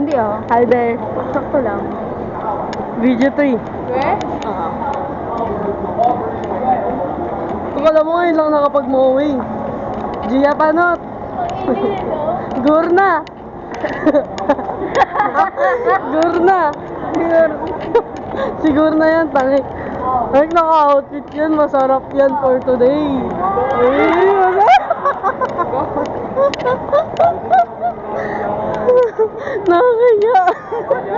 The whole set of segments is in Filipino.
Hindi oh. Hi there. Sakto lang. Video 3. Where? Akala mo ngayon lang nakapag-mowi. Gia Panot. Gurna. Gurna. Siguro na yan, tangi. Ay, naka-outfit yan. Masarap yan for today. Ay, masarap. Nakakaya.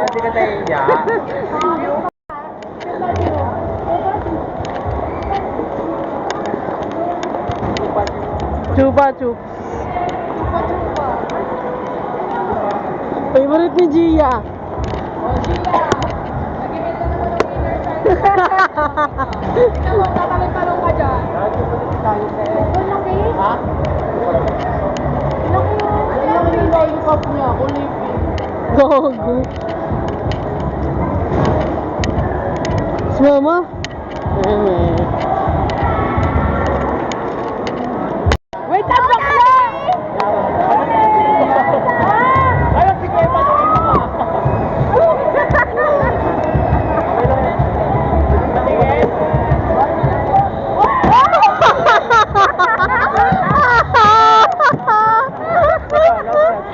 Hindi ka nahiya. Chupa chup. Favorite ni Gia. Ikaw, tatalong-talong ka dyan. Malaki? Ha? Malaki yun. Ang yung lollipop niya, kulipin. Gogo. Si Mama? Wait up, bakla! Ay, ang bigay pa ng iba. Patingin.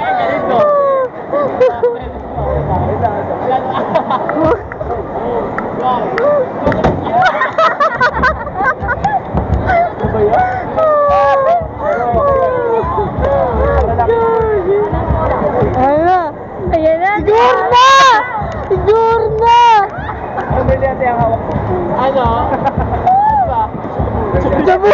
Ay, ganito. Ayan na! Ayan na. Siguro na! Siguro na! Ano ba yung hawak ko? Ano? Sabi